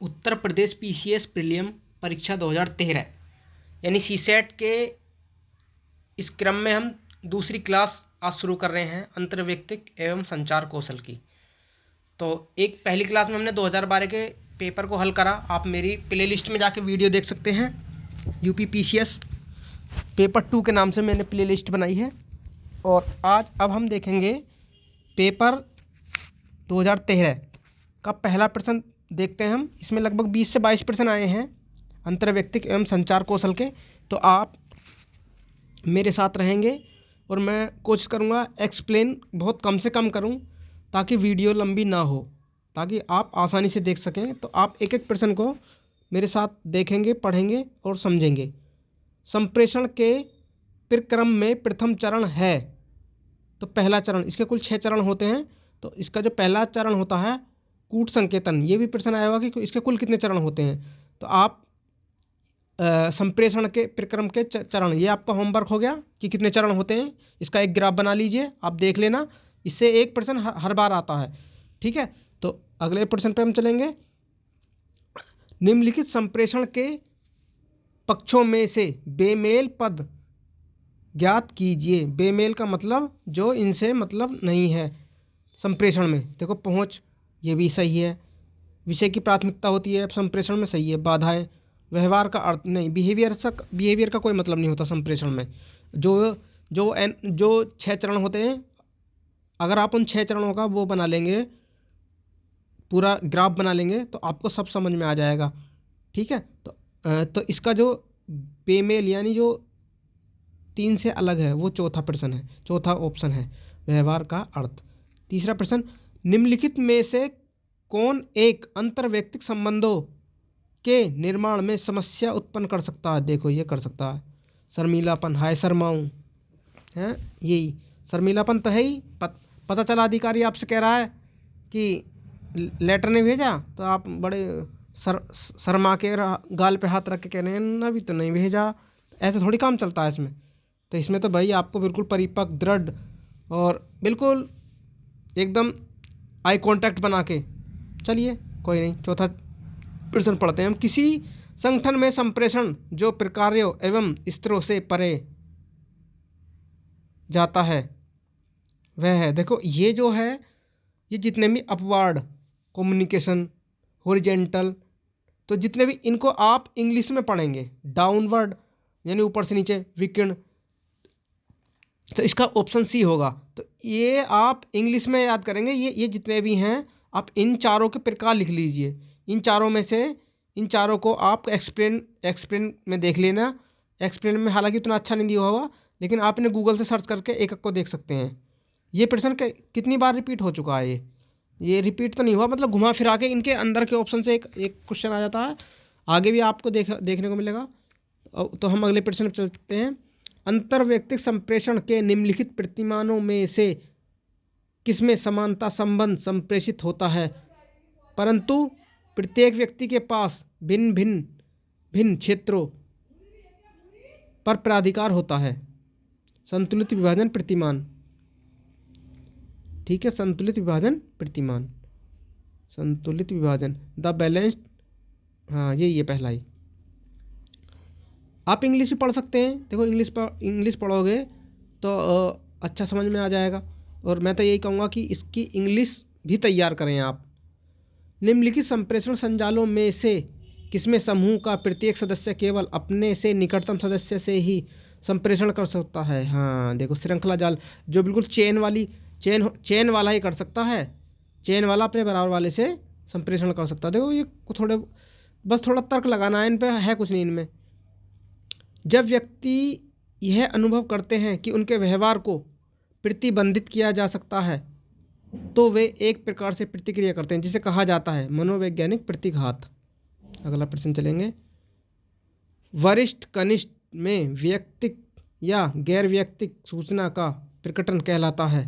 Uttar Pradesh PCS prelim परीक्षा 2013 यानी CSAT के इस क्रम में हम दूसरी क्लास आज शुरू कर रहे हैं अंतर्वैयक्तिक एवं संचार कौशल की। तो एक पहली क्लास में हमने 2012 के पेपर को हल करा। आप मेरी प्ले लिस्ट में जाके वीडियो देख सकते हैं। यूपी पीसीएस पेपर 2 के नाम से मैंने प्ले लिस्ट बनाई है। और आज अब हम देखेंगे पेपर 2013 का पहला प्रश्न देखते हैं हम। इसमें लगभग 20 से 22 प्रश्न आए हैं अंतर्वैयक्तिक एवं संचार कौशल के। तो आप मेरे साथ रहेंगे और मैं कोशिश करूँगा एक्सप्लेन बहुत कम से कम करूँ ताकि वीडियो लंबी ना हो, ताकि आप आसानी से देख सकें। तो आप एक एक प्रश्न को मेरे साथ देखेंगे, पढ़ेंगे और समझेंगे। संप्रेषण के प्रक्रम में प्रथम चरण है, तो पहला चरण, इसके कुल 6 चरण होते हैं। तो इसका जो पहला चरण होता है कूट संकेतन, ये भी प्रश्न आया होगा कि इसके कुल कितने चरण होते हैं। तो आप संप्रेषण के प्रक्रम के चरण, ये आपका होमवर्क हो गया कि कितने चरण होते हैं। इसका एक ग्राफ बना लीजिए, आप देख लेना। इससे एक प्रश्न हर बार आता है, ठीक है। तो अगले प्रश्न पे हम चलेंगे। निम्नलिखित संप्रेषण के पक्षों में से बेमेल पद ज्ञात कीजिए। बेमेल का मतलब जो इनसे मतलब नहीं है संप्रेषण में। देखो पहुंच, ये भी सही है। विषय की प्राथमिकता होती है संप्रेषण में, सही है। बाधाएं, व्यवहार का अर्थ नहीं, बिहेवियर का कोई मतलब नहीं होता संप्रेषण में। जो 6 चरण होते हैं, अगर आप उन 6 चरणों का वो बना लेंगे, पूरा ग्राफ बना लेंगे, तो आपको सब समझ में आ जाएगा, ठीक है। तो इसका जो बेमेल यानी जो 3 से अलग है वो चौथा प्रश्न है, चौथा ऑप्शन है, व्यवहार का अर्थ। तीसरा प्रश्न, निम्नलिखित में से कौन एक अंतर्वैयक्तिक संबंधों के निर्माण में समस्या उत्पन्न कर सकता है। देखो ये कर सकता है शर्मीलापन, हाय शर्माऊँ, है यही शर्मीलापन तो है ही। पता चला अधिकारी आपसे कह रहा है कि लेटर नहीं भेजा, तो आप बड़े शर्मा के गाल पे हाथ रख के कह रहे हैं ना अभी तो नहीं भेजा। ऐसे थोड़ी काम चलता है इसमें। तो इसमें तो भाई आपको बिल्कुल परिपक्व, दृढ़ और बिल्कुल एकदम आई कांटेक्ट बना के चलिए, कोई नहीं। चौथा प्रश्न पढ़ते हैं हम। किसी संगठन में संप्रेषण जो प्रकारों एवं स्तरों से परे जाता है वह है। देखो ये जो है, ये जितने भी अपवार्ड कम्युनिकेशन, हॉरिजेंटल, तो जितने भी इनको आप इंग्लिश में पढ़ेंगे। डाउनवर्ड यानी ऊपर से नीचे, विकिर्ण, तो इसका ऑप्शन सी होगा। तो ये आप इंग्लिश में याद करेंगे। ये जितने भी हैं आप इन चारों के प्रकार लिख लीजिए। इन चारों में से इन चारों को आप एक्सप्लेन में देख लेना। एक्सप्लेन में हालांकि उतना अच्छा नहीं दिया होगा, लेकिन आप इन्हें गूगल से सर्च करके एक एक को देख सकते हैं। ये प्रश्न कितनी बार रिपीट हो चुका है। ये रिपीट तो नहीं हुआ, मतलब घुमा फिरा के इनके अंदर के ऑप्शन से एक क्वेश्चन आ जाता है। आगे भी आपको देखने को मिलेगा। तो हम अगले प्रश्न पर चलते हैं। अंतर्वैयक्तिक संप्रेषण के निम्नलिखित प्रतिमानों में से किसमें समानता संबंध संप्रेषित होता है परंतु प्रत्येक व्यक्ति के पास भिन्न क्षेत्रों पर प्राधिकार होता है। संतुलित विभाजन प्रतिमान, ठीक है। संतुलित विभाजन प्रतिमान, संतुलित विभाजन, द बैलेंस्ड, हाँ यही है पहला ही। आप इंग्लिश भी पढ़ सकते हैं। देखो इंग्लिश पढ़ोगे तो अच्छा समझ में आ जाएगा। और मैं तो यही कहूँगा कि इसकी इंग्लिश भी तैयार करें आप। निम्नलिखित संप्रेषण संजालों में से किसमें समूह का प्रत्येक सदस्य केवल अपने से निकटतम सदस्य से ही संप्रेषण कर सकता है। हाँ देखो, श्रृंखला जाल, जो बिल्कुल चेन वाला ही कर सकता है। चेन वाला अपने बराबर वाले से संप्रेषण कर सकता है। देखो ये बस थोड़ा तर्क लगाना है, इन पे है कुछ नहीं इनमें। जब व्यक्ति यह अनुभव करते हैं कि उनके व्यवहार को प्रतिबंधित किया जा सकता है तो वे एक प्रकार से प्रतिक्रिया करते हैं, जिसे कहा जाता है मनोवैज्ञानिक प्रतिघात। अगला प्रश्न चलेंगे। वरिष्ठ कनिष्ठ में व्यक्तिक या गैर व्यक्तिक सूचना का प्रकटन कहलाता है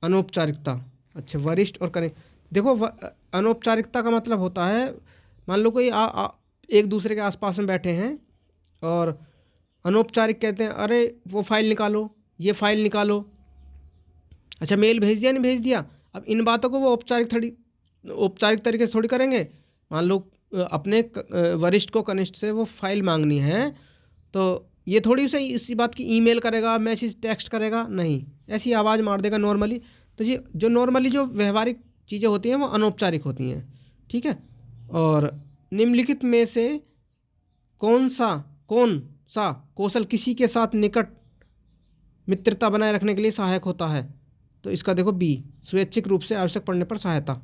अनौपचारिकता। अच्छा, वरिष्ठ और कनिष्ठ, देखो अनौपचारिकता का मतलब होता है, मान लो कोई एक दूसरे के आसपास में बैठे हैं और अनौपचारिक कहते हैं, अरे वो फाइल निकालो, ये फाइल निकालो। अच्छा, मेल भेज दिया, नहीं भेज दिया। अब इन बातों को वो औपचारिक तरीके से थोड़ी करेंगे। मान लो अपने वरिष्ठ को कनिष्ठ से वो फाइल मांगनी है, तो ये थोड़ी उसे इसी बात की ईमेल करेगा, मैसेज टेक्स्ट करेगा, नहीं, ऐसी आवाज़ मार देगा नॉर्मली। तो ये जो नॉर्मली जो व्यवहारिक चीज़ें होती हैं वो अनौपचारिक होती हैं, ठीक है। और निम्नलिखित में से कौन सा कौशल किसी के साथ निकट मित्रता बनाए रखने के लिए सहायक होता है? तो इसका देखो बी, स्वैच्छिक रूप से आवश्यक पड़ने पर सहायता,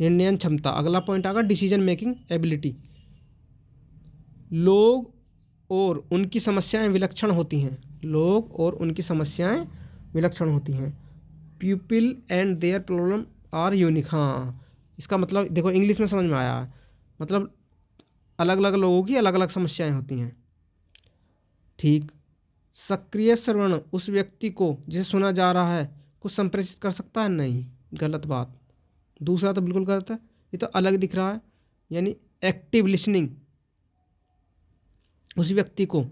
निर्णय क्षमता। अगला पॉइंट आगा डिसीजन मेकिंग एबिलिटी। लोग और उनकी समस्याएं विलक्षण होती हैं, लोग और उनकी समस्याएं विलक्षण होती हैं। People and their problem are unique. हाँ, इसका मतलब देखो इंग्लिश में समझ में आया, मतलब अलग अलग लोगों की अलग अलग समस्याएं होती हैं, ठीक। सक्रिय श्रवण उस व्यक्ति को जिसे सुना जा रहा है कुछ संप्रेषित कर सकता है, नहीं, गलत बात। दूसरा तो बिल्कुल गलत है, ये तो अलग दिख रहा है, यानी एक्टिव लिसनिंग उस व्यक्ति को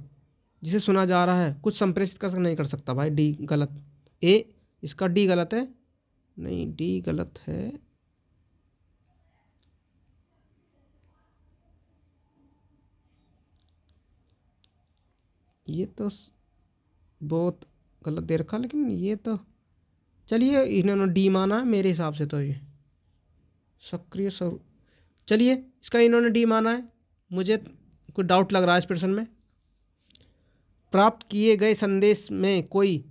जिसे सुना जा रहा है कुछ संप्रेषित कर नहीं कर सकता, भाई डी गलत। ए, इसका डी गलत है, नहीं डी गलत है। ये तो बहुत गलत दे रखा, लेकिन ये तो चलिए इन्होंने डी माना है मेरे हिसाब से, तो ये सक्रिय स्वर, चलिए इसका इन्होंने डी माना है, मुझे कुछ डाउट लग रहा है इस प्रश्न में। प्राप्त किए गए संदेश में कोई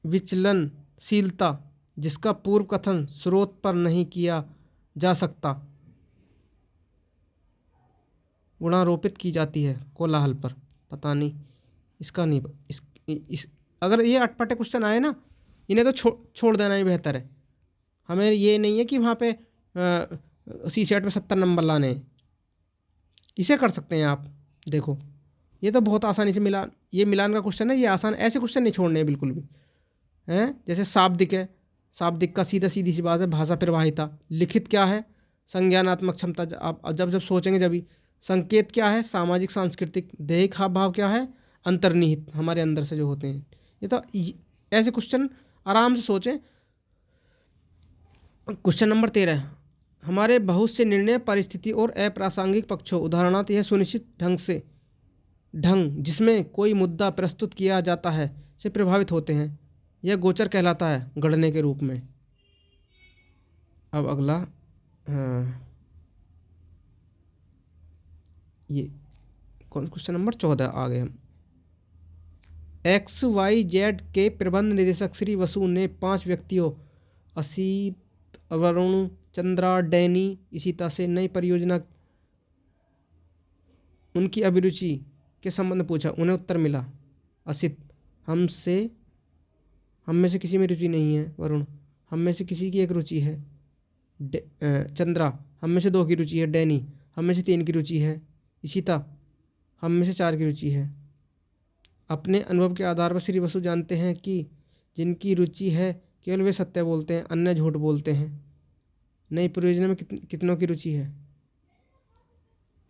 विचलनशीलता जिसका पूर्व कथन स्रोत पर नहीं किया जा सकता गुणारोपित की जाती है कोलाहल पर, पता नहीं, इसका नहीं, इस अगर ये अटपटे क्वेश्चन आए ना, इन्हें तो छोड़ देना ही बेहतर है। हमें ये नहीं है कि वहाँ पे सी सेट में 70 नंबर लाने हैं, इसे कर सकते हैं आप। देखो ये तो बहुत आसानी से मिलान, ये मिलान का क्वेश्चन है, ये आसान, ऐसे क्वेश्चन नहीं छोड़ने हैं बिल्कुल भी, हैं। जैसे शाब्दिक है, शाब्दिक का सीधी सी बात है भाषा प्रवाहिता। लिखित क्या है? संज्ञानात्मक क्षमता, आप जब जब सोचेंगे जब भी। संकेत क्या है? सामाजिक सांस्कृतिक। दैहिक हाव भाव क्या है? अंतर्निहित, हमारे अंदर से जो होते हैं। ये तो ऐसे क्वेश्चन आराम से सोचें। क्वेश्चन नंबर 13, हमारे बहुत से निर्णय परिस्थिति और अप्रासंगिक पक्षों, उदाहरणार्थ यह सुनिश्चित ढंग जिसमें कोई मुद्दा प्रस्तुत किया जाता है से प्रभावित होते हैं। यह गोचर कहलाता है गढ़ने के रूप में। अब अगला, हाँ, ये कौन क्वेश्चन नंबर 14 आ गए हम। XYZ के प्रबंध निदेशक श्री वसु ने 5 व्यक्तियों असित, वरुण, चंद्रा, डैनी, इशिता से नई परियोजना उनकी अभिरुचि के संबंध पूछा। उन्हें उत्तर मिला, असित, हम में से किसी में रुचि नहीं है। वरुण, हम में से किसी की एक रुचि है। चंद्रा, हम में से 2 की रुचि है। डैनी, हम में से 3 की रुचि है। इशिता, हम में से 4 की रुचि है। अपने अनुभव के आधार पर श्री वसु जानते हैं कि जिनकी रुचि है केवल वे सत्य बोलते हैं, अन्य झूठ बोलते हैं। नई परियोजना में कितनों की रुचि है?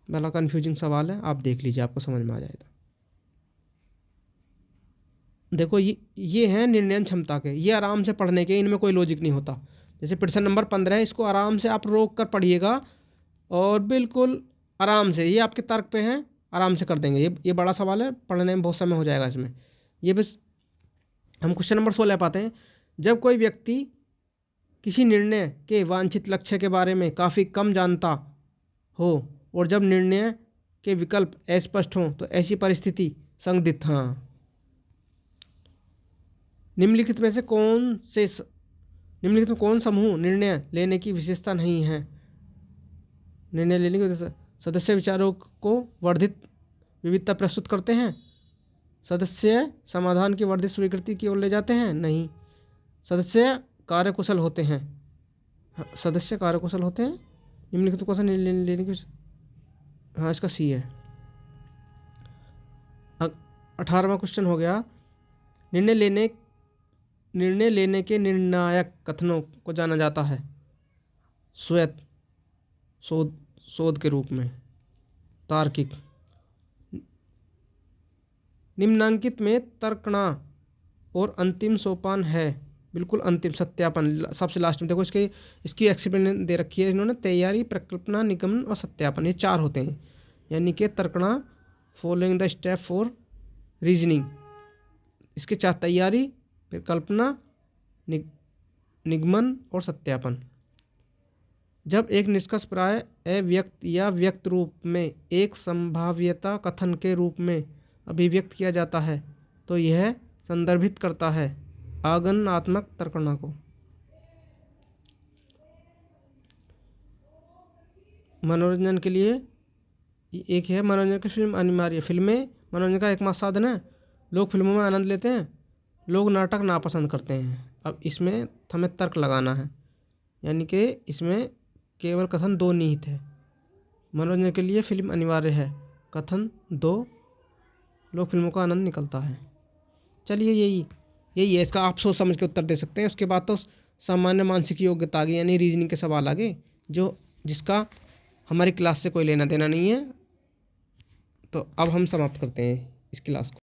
बड़ा कन्फ्यूजिंग सवाल है, आप देख लीजिए, आपको समझ में आ जाएगा। देखो ये हैं निर्णय क्षमता के, ये आराम से पढ़ने के, इनमें कोई लॉजिक नहीं होता। जैसे प्रश्न नंबर 15 है, इसको आराम से आप रोक कर पढ़िएगा और बिल्कुल आराम से, ये आपके तर्क पे हैं, आराम से कर देंगे। ये बड़ा सवाल है, पढ़ने में बहुत समय हो जाएगा इसमें। ये बस हम क्वेश्चन नंबर 16 पाते हैं। जब कोई व्यक्ति किसी निर्णय के वांछित लक्ष्य के बारे में काफ़ी कम जानता हो और जब निर्णय के विकल्प अस्पष्ट हों तो ऐसी परिस्थिति संदिग्ध। हाँ, निम्नलिखित में कौन समूह निर्णय लेने की विशेषता नहीं है? निर्णय लेने की वजह सदस्य विचारों को वर्धित विविधता प्रस्तुत करते हैं। सदस्य समाधान की वर्धित स्वीकृति की ओर ले जाते हैं, नहीं। सदस्य कार्यकुशल होते हैं, सदस्य कार्यकुशल होते हैं। निम्नलिखित कौन सा निर्णय लेने की, हाँ इसका सी है। 18वां क्वेश्चन हो गया, निर्णय लेने के निर्णायक कथनों को जाना जाता है श्वेत शोध के रूप में। तार्किक, निम्नांकित में तर्कणा और अंतिम सोपान है बिल्कुल अंतिम सत्यापन सबसे लास्ट में। देखो इसकी एक्सप्लेनेशन दे रखी है इन्होंने, तैयारी, प्रकल्पना, निगमन और सत्यापन, ये 4 होते हैं। यानी कि तर्कणा, following the step for reasoning, इसके 4, तैयारी, फिर कल्पना, निगमन और सत्यापन। जब एक निष्कर्ष प्राय अव्यक्त या व्यक्त रूप में एक संभाव्यता कथन के रूप में अभिव्यक्त किया जाता है तो यह संदर्भित करता है आगमनात्मक तर्कणा को। मनोरंजन के लिए एक है, मनोरंजन की फिल्म अनिवार्य। फिल्में मनोरंजन का एकमात्र साधन है। लोग फिल्मों में आनंद लेते हैं, लोग नाटक नापसंद करते हैं। अब इसमें हमें तर्क लगाना है, यानी कि इसमें केवल कथन 2 निहित है। मनोरंजन के लिए फिल्म अनिवार्य है, कथन 2, लोग फिल्मों का आनंद निकलता है। चलिए यही है इसका, आप सोच समझ के उत्तर दे सकते हैं। उसके बाद तो सामान्य मानसिक योग्यता आगे, यानी रीजनिंग के सवाल आगे, जिसका हमारी क्लास से कोई लेना देना नहीं है। तो अब हम समाप्त करते हैं इस क्लास को।